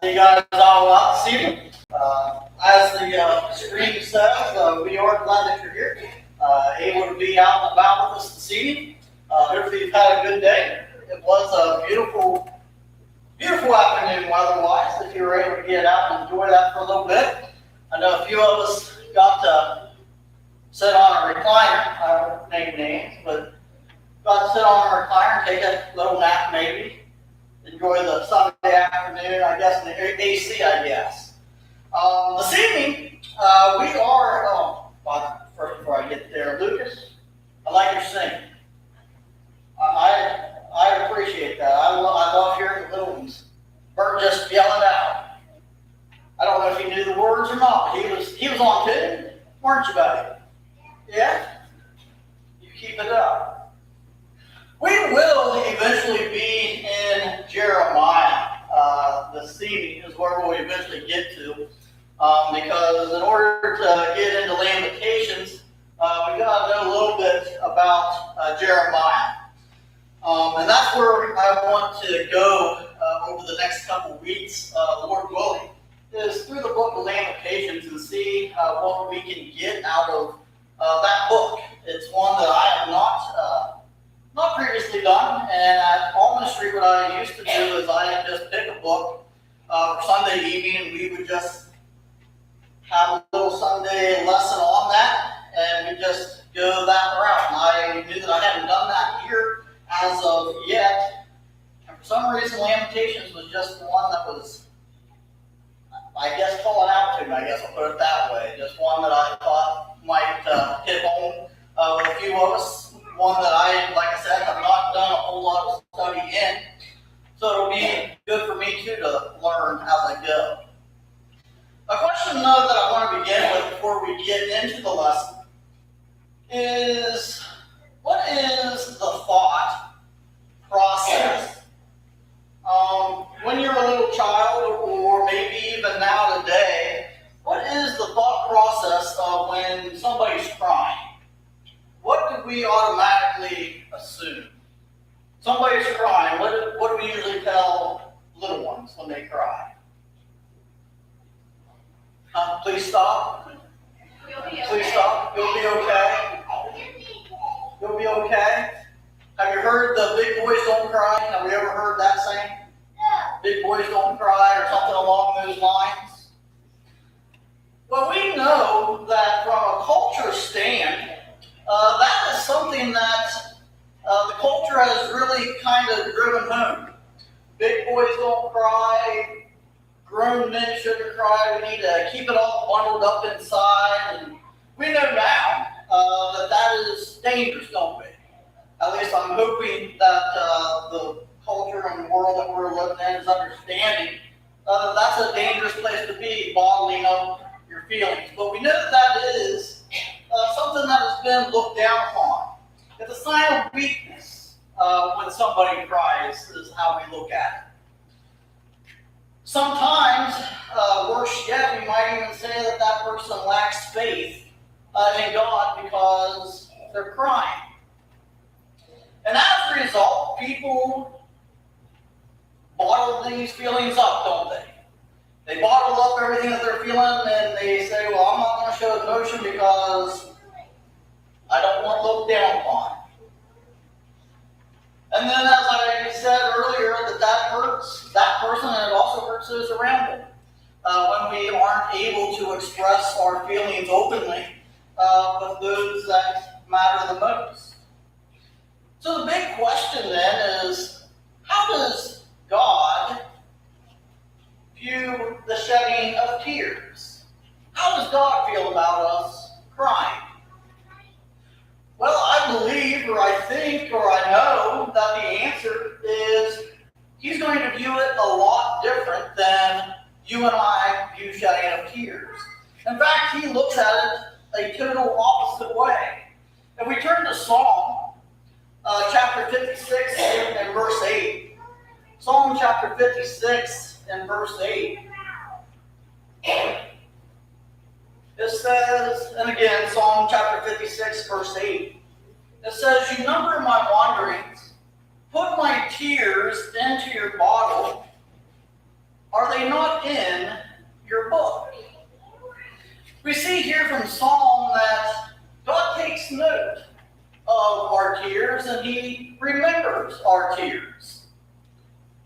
You guys all out this evening. As the screen says, we are glad that you're here, able to be out and about with us this evening. Hopefully you've had a good day. It was a beautiful afternoon weather-wise if you were able to get out and enjoy that for a little bit. I know a few of us got to sit on a recliner. I won't name names, but got to sit on a recliner and take a little nap maybe. Enjoy the Sunday afternoon, I guess, in the AC, I guess. This evening, we are, first before I get there, Lucas, I like your singing. I appreciate that. I love hearing the little ones. Bert just yelling out. I don't know if he knew the words or not, but he was on tune, weren't you, buddy? Yeah? You keep it up. We will eventually be in Jeremiah. This evening is where we'll eventually get to. Because in order to get into Lamentations, we got to know a little bit about Jeremiah. And that's where I want to go over the next couple weeks, Lord willing, is through the book of Lamentations and see what we can get out of that book. It's one that I have not previously done, and at Almond Street, what I used to do is I just pick a book for Sunday evening, and we would just have a little Sunday lesson on that, and we just go that route. And I knew that I hadn't done that here as of yet, and for some reason, Lamentations was just the one that was, I guess, calling out to me. I guess I'll put it that way. Just one that I thought might hit home with a few of us. One that like I said, have not done a whole lot of study in. So it'll be good for me too to learn as I go. A question though that I want to begin with before we get into the lesson is, what is the thought process? When you're a little child, or maybe even now today, what is the thought process of when somebody's crying? What do we automatically assume? Somebody's crying. What do we usually tell little ones when they cry? Please stop. Please stop. You'll be okay. You'll be okay. Have you heard the big boys don't cry? Have we ever heard that saying? Big boys don't cry, or something along those lines? Well, we know that from a culture stand, that is something that the culture has really kind of driven home. Big boys don't cry. Grown men shouldn't cry. We need to keep it all bundled up inside. And we know now that is dangerous, don't we? At least I'm hoping that the culture and the world that we're living in is understanding that that's a dangerous place to be, bottling up your feelings. But we know that is something that has been looked down upon. It's a sign of weakness when somebody cries, is how we look at it. Sometimes, worse yet, we might even say that that person lacks faith in God because they're crying. And as a result, people bottle these feelings up, don't they? They bottle up everything that they're feeling, and they say, well, I'm not going to show emotion because I don't want to look down upon. And then, as I said earlier, that hurts that person, and it also hurts those around them. When we aren't able to express our feelings openly with those that matter the most. So the big question then is, how does God view the shedding of tears? How does God feel about us crying? Well, I believe, or I think, or I know that the answer is He's going to view it a lot different than you and I view shedding of tears. In fact, He looks at it a total opposite way. If we turn to Psalm chapter 56 and verse 8. Psalm chapter 56 and verse 8. It says, and again, Psalm chapter 56, verse 8. It says, you number my wanderings, put my tears into your bottle. Are they and he remembers our tears.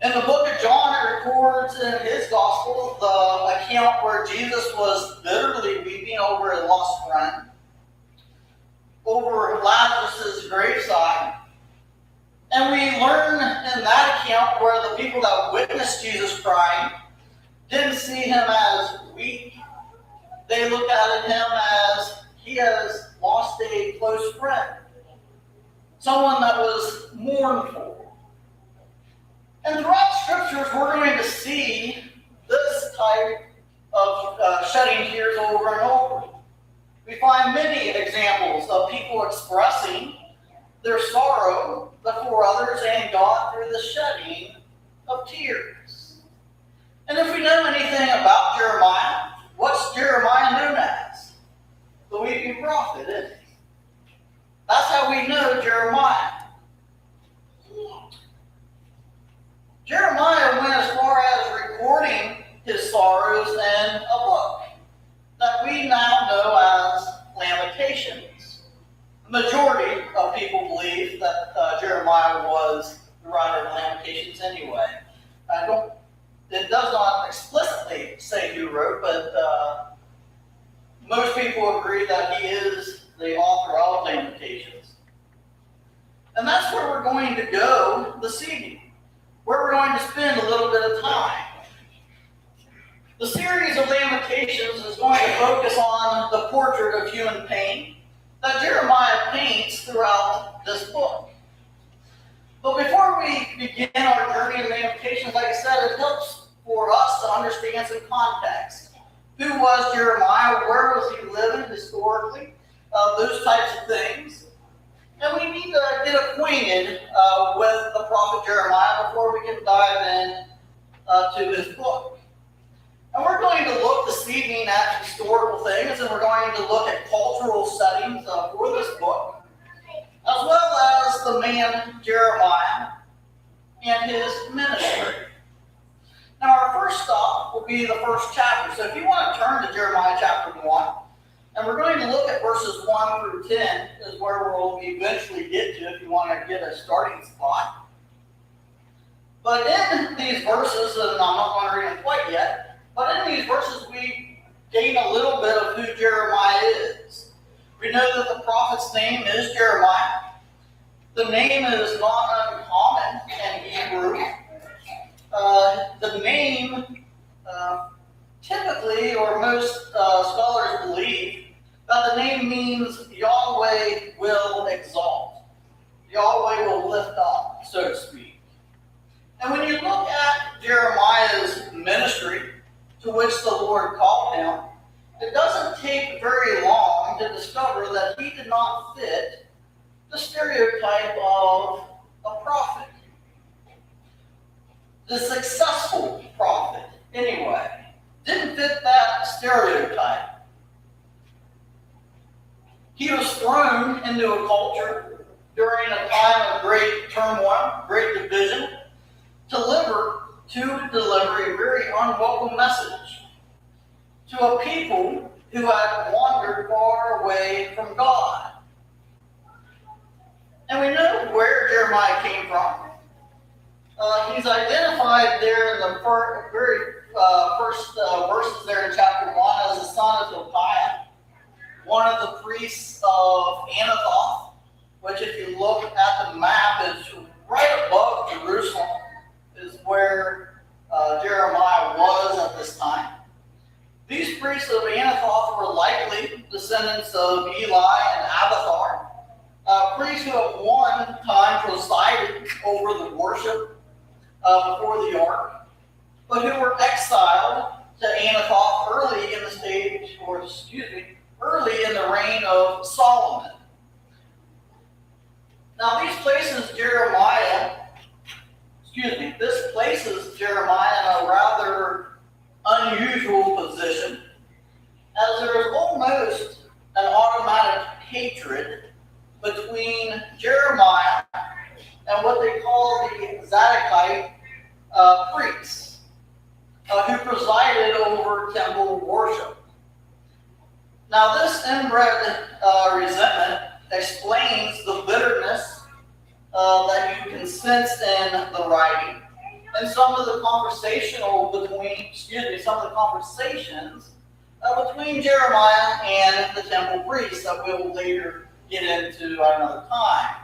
In the book of John, it records in his gospel the account where Jesus was bitterly weeping over a lost friend, over Lazarus' graveside. And we learn in that account where the people that witnessed Jesus crying didn't see him as weak. They looked at him as he has lost a close friend, someone that was mournful. And throughout scriptures, we're going to see this type of shedding tears over and over. We find many examples of people expressing their sorrow before others and God through the shedding of tears. And if we know anything about Jeremiah, what's Jeremiah known as? The weeping prophet, isn't he? That's how we know Jeremiah. Jeremiah went as far as recording his sorrows in a book that we now know as Lamentations. The majority of people believe that Jeremiah was the writer of Lamentations anyway. It does not explicitly say who wrote, but most people agree that he is the author of Lamentations. And that's where we're going to go this evening, where we're going to spend a little bit of time. The series of Lamentations is going to focus on the portrait of human pain that Jeremiah paints throughout this book. But before we begin our journey in Lamentations, like I said, it helps for us to understand some context. Who was Jeremiah? Where was he living historically? Those types of things. And we need to get acquainted with the prophet Jeremiah before we can dive in to his book. And we're going to look this evening at historical things, and we're going to look at cultural settings for this book, as well as the man Jeremiah and his ministry. Now, our first stop will be the first chapter. So if you want to turn to Jeremiah chapter 1, and we're going to look at verses 1 through 10, is where we'll eventually get to if you want to get a starting spot. But in these verses, and I'm not going to read them quite yet, but in these verses we gain a little bit of who Jeremiah is. We know that the prophet's name is Jeremiah. The name is not uncommon in Hebrew. The name, typically, or most scholars believe, that the name means Yahweh will exalt. Yahweh will lift up, so to speak. And when you look at Jeremiah's ministry, to which the Lord called him, it doesn't take very long to discover that he did not fit the stereotype of a prophet. The successful prophet, anyway, didn't fit that stereotype. He was thrown into a culture during a time of great turmoil, great division, to deliver a very unwelcome message to a people who had wandered far away from God. And we know where Jeremiah came from. He's identified there in the very first verses there in chapter 1 as the son of Hilkiah, one of the priests of Anathoth, which if you look at the map is right above Jerusalem, is where Jeremiah was at this time. These priests of Anathoth were likely descendants of Eli and Abiathar, priests who at one time presided over the worship before the ark, but who were exiled to Anathoth early in the reign of Solomon. Now this places Jeremiah in a rather unusual position, as there is almost an automatic hatred between Jeremiah and what they call the Zadokite priests, who presided over temple worship. Now this inbred resentment explains the bitterness that you can sense in the writing. And some of the conversations between Jeremiah and the temple priests that we will later get into at another time.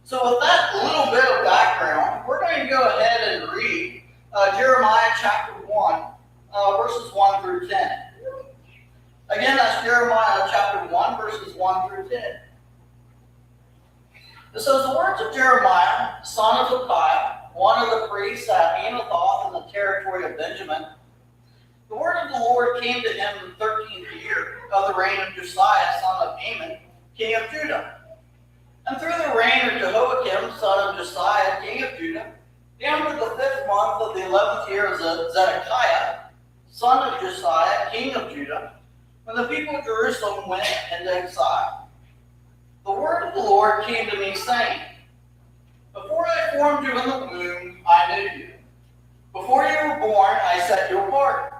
So with that little bit of background, we're going to go ahead and read Jeremiah chapter 1, verses 1 through 10. Again, that's Jeremiah chapter 1, verses 1 through 10. It says, the words of Jeremiah, son of Hilkiah, one of the priests at Anathoth in the territory of Benjamin. The word of the Lord came to him in the 13th year of the reign of Josiah, son of Amon, king of Judah. And through the reign of Jehoiakim, son of Josiah, king of Judah, down to the 5th month of the 11th year of Zedekiah, son of Josiah, king of Judah, when the people of Jerusalem went into exile. The word of the Lord came to me, saying, before I formed you in the womb, I knew you. Before you were born, I set you apart.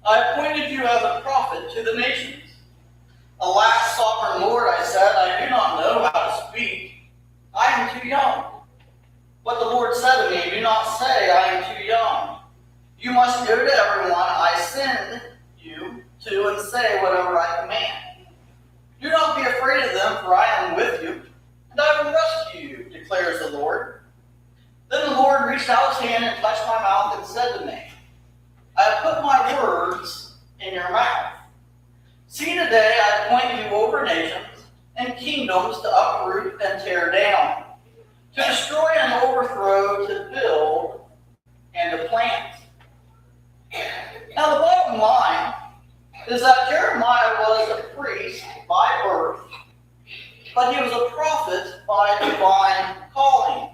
I appointed you as a prophet to the nations. Alas, sovereign Lord, I said, I do not know how to speak. I am too young. But the Lord said to me, do not say, I am too young. You must go to everyone I send you to and say whatever I command. Do not be afraid of them, for I am with you, and I will rescue you, declares the Lord. Then the Lord reached out his hand and touched my mouth and said to me, I have put my words in your mouth. See, today I appoint you over nations and kingdoms to uproot and tear down, to destroy and overthrow, to build and to plant. Now the bottom line is that Jeremiah was a priest by birth, but he was a prophet by divine calling.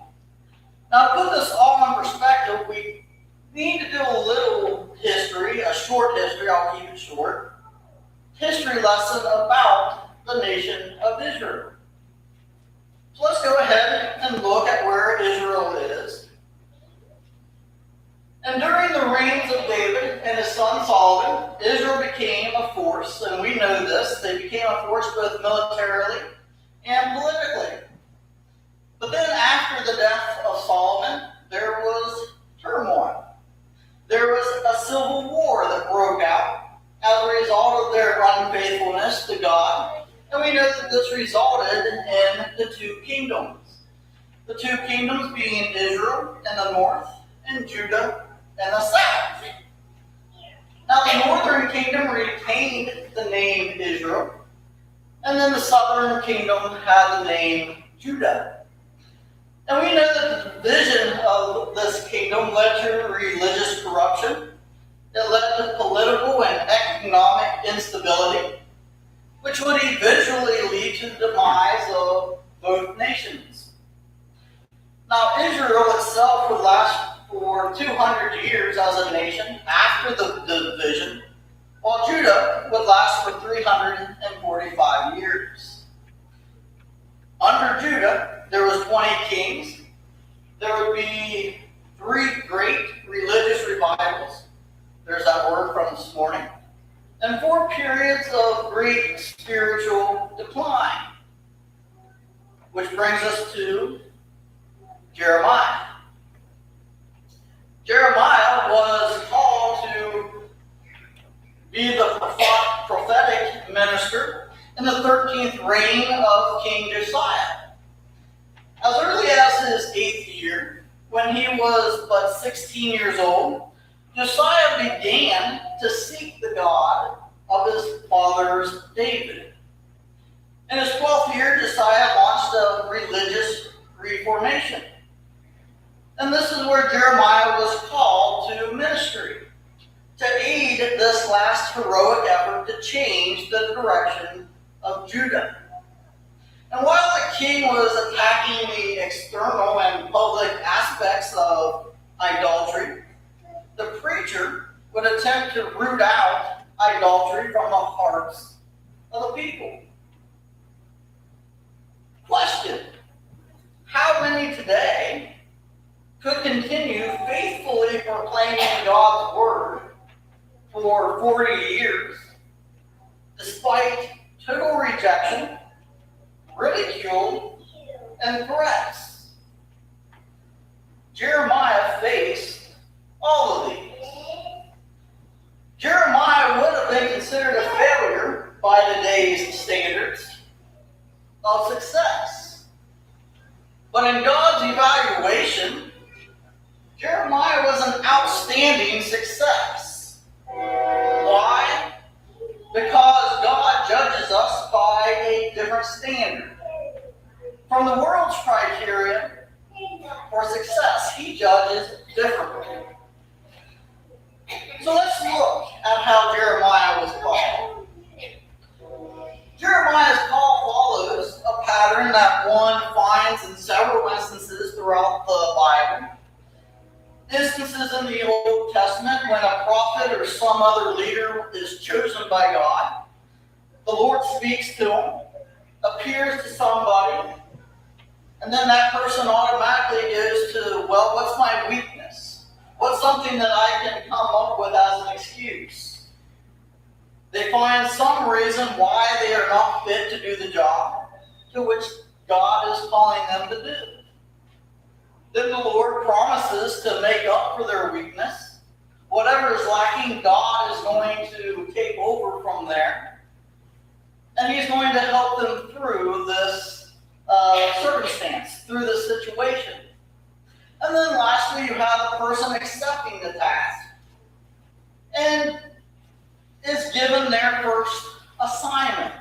Now to put this all in perspective, we need to do a little history, a short history, I'll keep it short, history lesson about the nation of Israel. So let's go ahead and look at where Israel is. And during the reigns of David and his son Solomon, Israel became a force, and we know this, they became a force both militarily and politically. But then after the death of Solomon, there was turmoil. There was a civil war that broke out as a result of their unfaithfulness to God. And we know that this resulted in the two kingdoms. The two kingdoms being Israel in the north and Judah in the south. Now the northern kingdom retained the name Israel, and then the southern kingdom had the name Judah. And we know that the division of this kingdom led to religious corruption. It led to political and economic instability, which would eventually lead to the demise of both nations. Now, Israel itself would last for 200 years as a nation after the division, while Judah would last for 345 years. Under Judah, there was 20 kings. There would be 3 great religious revivals. There's that word from this morning. And 4 periods of great spiritual decline. Which brings us to Jeremiah. Jeremiah was called to be the prophetic minister in the 13th reign of King Josiah. As early as his 8th year, when he was but 16 years old, Josiah began to seek the God of his father's David. In his 12th year, Josiah launched a religious reformation. And this is where Jeremiah was called to ministry, to aid this last heroic effort to change the direction of Judah. And while the king was attacking the external and public aspects of idolatry, the preacher would attempt to root out idolatry from the hearts of the people. Question: how many today could continue faithfully proclaiming God's word for 40 years despite total rejection, ridicule, and threats? Jeremiah faced all of these. Jeremiah would have been considered a failure by today's standards of success. But in God's evaluation, Jeremiah was an outstanding success. Why? Because God judges us by a different standard. From the world's criteria for success, he judges differently. So let's look at how Jeremiah was called. Jeremiah's call follows a pattern that one finds in several instances throughout the Bible. Instances in the Old Testament when a prophet or some other leader is chosen by God. The Lord speaks to him, appears to somebody, and then that person automatically goes to, well, what's my weakness? What's something that I can come up with as an excuse? They find some reason why they are not fit to do the job to which God is calling them to do. Then the Lord promises to make up for their weakness. Whatever is lacking, God is going to take over from there. And he's going to help them through this circumstance, through this situation. And then lastly, you have the person accepting the task and is given their first assignment.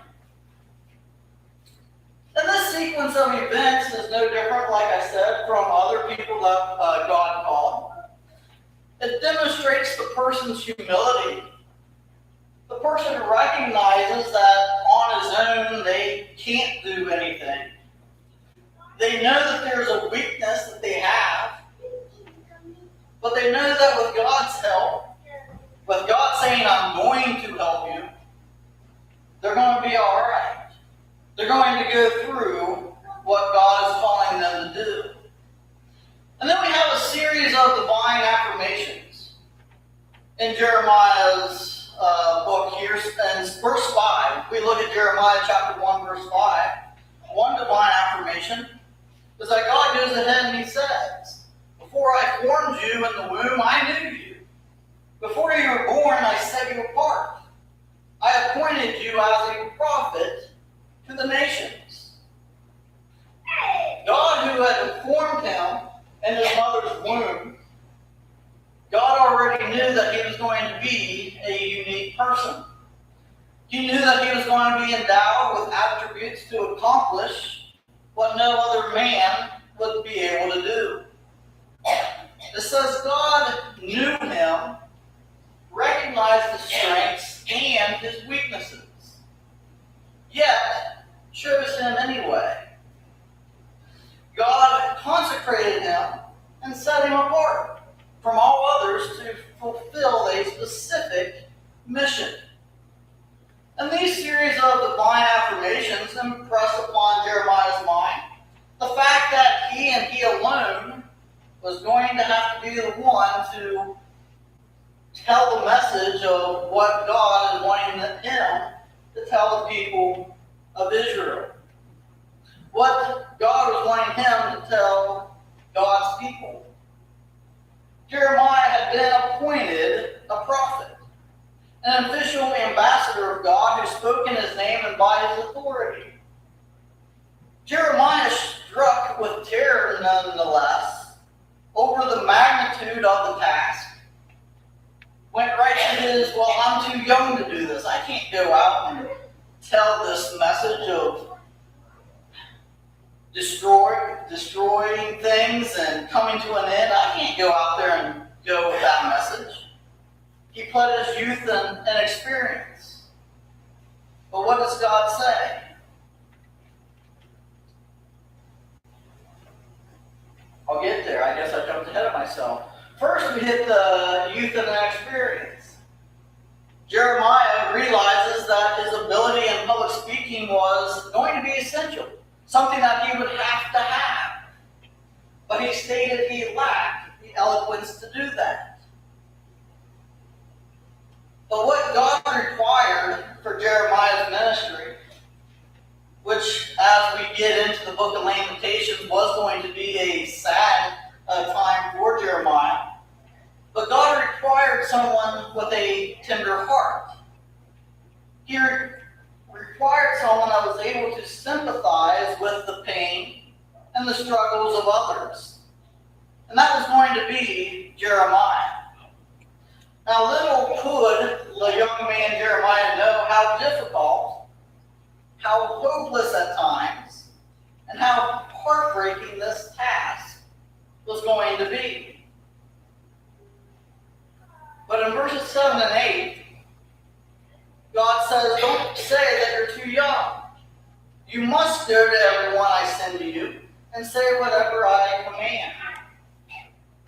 And this sequence of events is no different, like I said, from other people that God called. It demonstrates the person's humility. The person recognizes that on his own they can't do anything. They know that there's a weakness that they have, but they know that with God's help, with God saying, I'm going to help you, they're going to be all right. They're going to go through what God is calling them to do. And then we have a series of divine affirmations in Jeremiah's book here. In verse 5, we look at Jeremiah chapter 1, verse 5. One divine affirmation is that God goes ahead and he says, before I formed you in the womb, I knew you. Before you were born, I set you apart. I appointed you as a prophet to the nations. God, who had formed him in his mother's womb, God already knew that he was going to be a unique person. He knew that he was going to be endowed with attributes to accomplish what no other man would be able to do. It says God knew him, recognized his strengths and his weaknesses, yet chose him anyway. God consecrated him and set him apart from all others to fulfill a specific mission. And these series of divine affirmations impress upon Jeremiah's mind the fact that he and he alone was going to have to be the one to tell the message of what God is wanting him to tell the people of Israel. What God was wanting him to tell God's people. Jeremiah had been appointed a prophet, an official ambassador of God who spoke in his name and by his authority. Jeremiah, struck with terror nonetheless over the magnitude of the task, went right to his, well, I'm too young to do this. I can't go out and tell this message of destroying things and coming to an end. I can't go out there and go with that message. He pled his youth and experience. But what does God say? I'll get there. I guess I jumped ahead of myself. First, we hit the youth and experience. Jeremiah realizes that his ability in public speaking was going to be essential, something that he would have to have. But he stated he lacked the eloquence to do that. But what God required for Jeremiah's ministry, which as we get into the book of Lamentations was going to be a sad time for Jeremiah, but God required someone with a tender heart. He required someone that was able to sympathize with the pain and the struggles of others. And that was going to be Jeremiah. Now, little could the young man Jeremiah know how difficult, how hopeless at times, and how heartbreaking this task was going to be. But in verses 7 and 8, God says, don't say that you're too young. You must go to everyone I send to you and say whatever I command.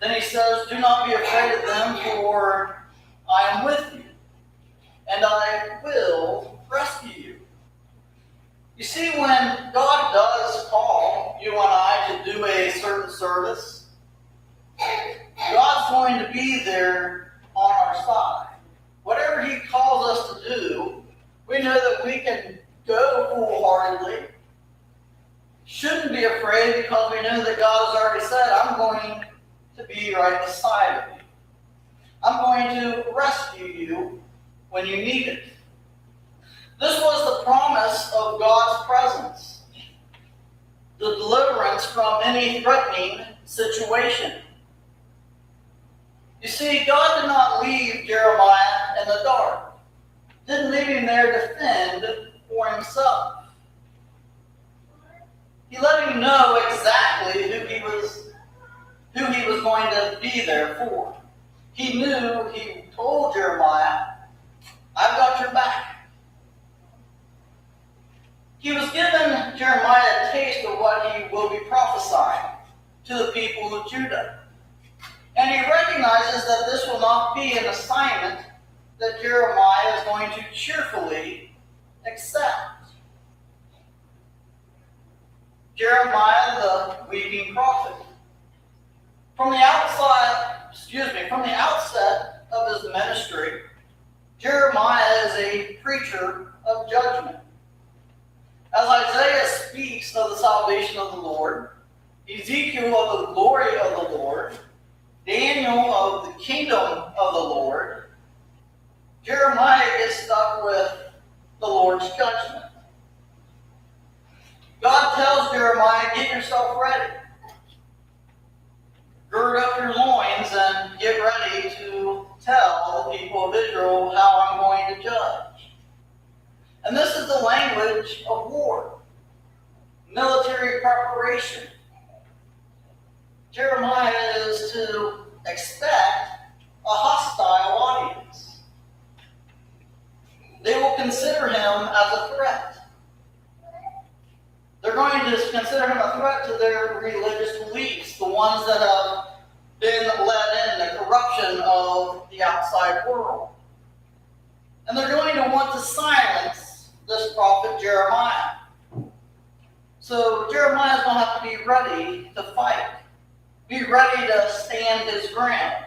Then he says, do not be afraid of them, for I am with you, and I will rescue you. You see, when God does call you and I to do a certain service, God's going to be there on our side. Whatever he calls us to do, we know that we can go wholeheartedly. Shouldn't be afraid because we know that God has already said, I'm going to be right beside of you. I'm going to rescue you when you need it. This was the promise of God's presence, the deliverance from any threatening situation. You see, God did not leave Jeremiah in the dark. Didn't leave him there to fend for himself. He let him know exactly who he was going to be there for. He knew, he told Jeremiah, I've got your back. He was giving Jeremiah a taste of what he will be prophesying to the people of Judah. And he recognizes that this will not be an assignment that Jeremiah is going to cheerfully accept. Jeremiah, the weeping prophet. From the outset of his ministry, Jeremiah is a preacher of judgment. As Isaiah speaks of the salvation of the Lord, Ezekiel of the glory of the Lord, Daniel of the kingdom of the Lord, Jeremiah gets stuck with the Lord's judgment. God tells Jeremiah, get yourself ready. Gird up your loins and get ready to tell the people of Israel how I'm going to judge. And this is the language of war, military preparation. Jeremiah is to expect a hostile audience. They will consider him as a threat. They're going to consider him a threat to their religious beliefs, the ones that have been let in, the corruption of the outside world. And they're going to want to silence this prophet Jeremiah. So Jeremiah is going to have to be ready to fight, be ready to stand his ground,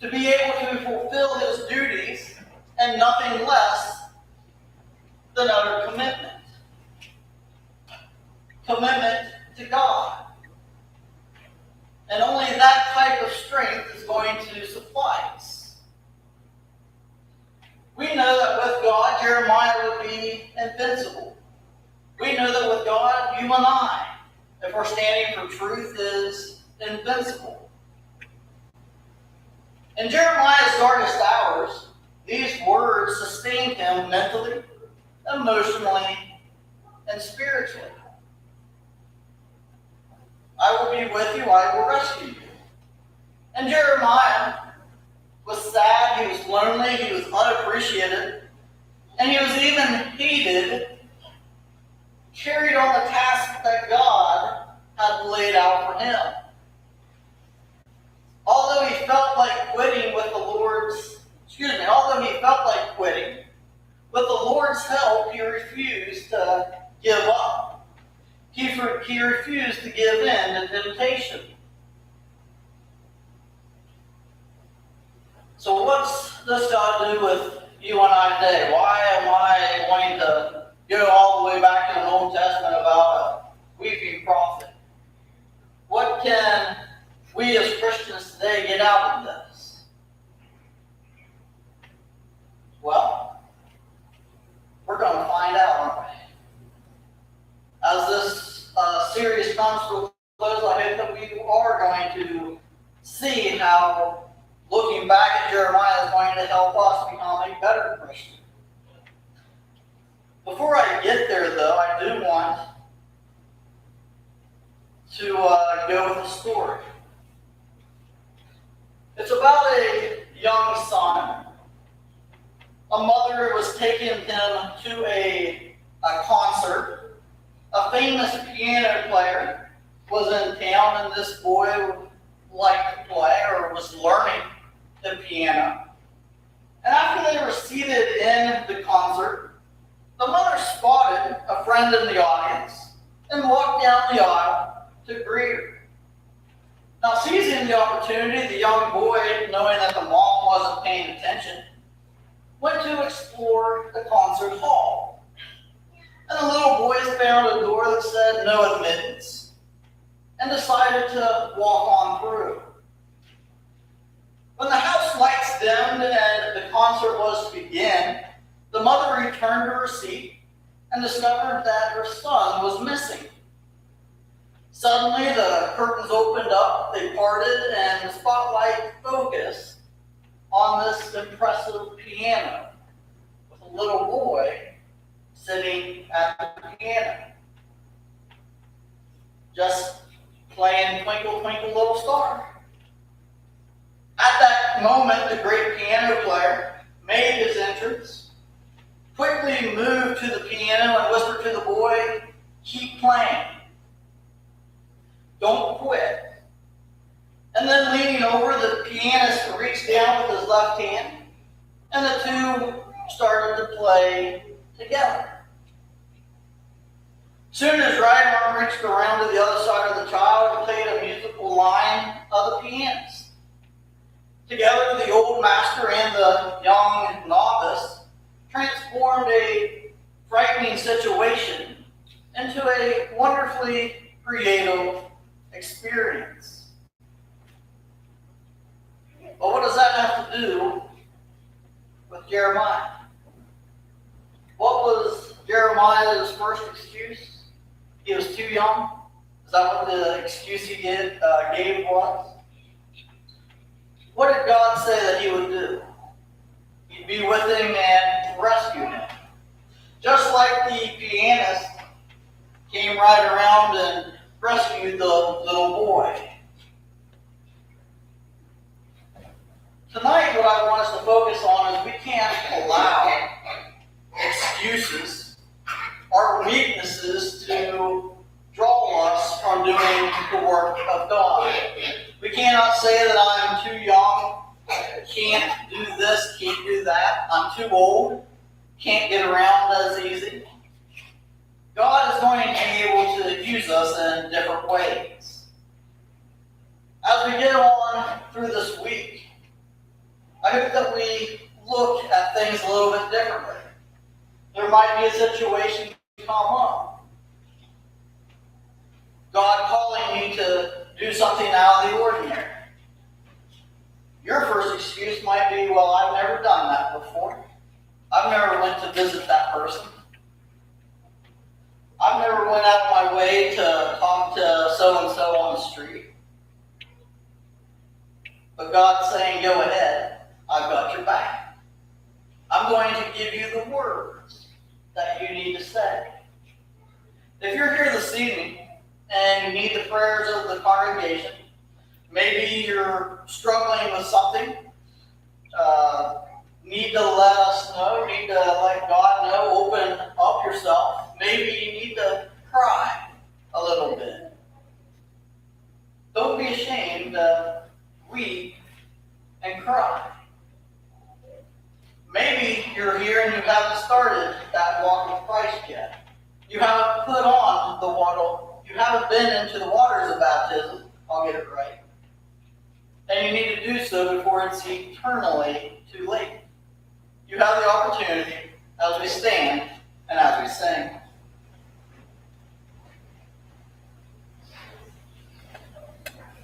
to be able to fulfill his duties and nothing less than utter commitment. Commitment to God. And only that type of strength is going to suffice. We know that with God, Jeremiah would be invincible. We know that with God, you and I, if we're standing for truth, is invincible. In Jeremiah's darkest hours, these words sustained him mentally, emotionally, and spiritually. I will be with you, I will rescue you. And Jeremiah was sad, he was lonely, he was unappreciated, and he was even hated, carried on the task that God had laid out for him. Although he felt like quitting with the Lord's help, he refused to give up. He refused to give in to temptation. So what's this got to do with you and I today? Why am I going to go all the way back to the Old Testament about a weeping prophet? What what can we as Christians today get out of this? Well, we're going to find out, aren't we? As this series comes to a close, I hope that we are going to see how looking back at Jeremiah is going to help us become a better Christian. Before I get there, though, I do want to go with a story. It's about a young son. A mother was taking him to a concert. A famous piano player was in town, and this boy liked to play or was learning the piano. And after they were seated in the concert, the mother spotted a friend in the audience and walked down the aisle to greet her. Now, seizing the opportunity, the young boy, knowing that the mom wasn't paying attention, went to explore the concert hall. And the little boy found a door that said no admittance and decided to walk on through. When the house lights dimmed and the concert was to begin, the mother returned to her seat and discovered that her son was missing. Suddenly, the curtains opened up, they parted, and the spotlight focused on this impressive piano with a little boy sitting at the piano, just playing Twinkle, Twinkle, Little Star. At that moment, the great piano player made his entrance, quickly moved to the piano and whispered to the boy, "Keep playing. Don't quit." And then leaning over, the pianist reached down with his left hand, and the two started to play together. Soon his right arm reached around to the other side of the child and played a musical line of the pianist. Together, the old master and the young novice transformed a frightening situation into a wonderfully creative experience. But what does that have to do with Jeremiah? What was Jeremiah's first excuse? He was too young? Is that what the excuse he gave was? What did God say that he would do? He'd be with him and rescue him. Just like the pianist came right around and rescued the little boy. Tonight, what I want us to focus on is we can't allow excuses or weaknesses to draw us from doing the work of God. We cannot say that I'm too young, can't do this, can't do that, I'm too old, can't get around as easy. God is going to be able to use us in different ways. As we get on through this week, I hope that we look at things a little bit differently. There might be a situation come up. God calling you to do something out of the ordinary. Your first excuse might be, well, I've never done that before. I've never went to visit that person. I've never went out of my way to talk to so-and-so on the street. But God's saying, go ahead. I've got your back. I'm going to give you the words that you need to say. If you're here this evening and you need the prayers of the congregation, maybe you're struggling with something, need to let us know, need to let God know, open up yourself. Maybe you need to cry a little bit. Don't be ashamed to weep and cry. Maybe you're here and you haven't started that walk with Christ yet. You haven't put on the water. You haven't been into the waters of baptism. I'll get it right. And you need to do so before it's eternally too late. You have the opportunity, as we stand,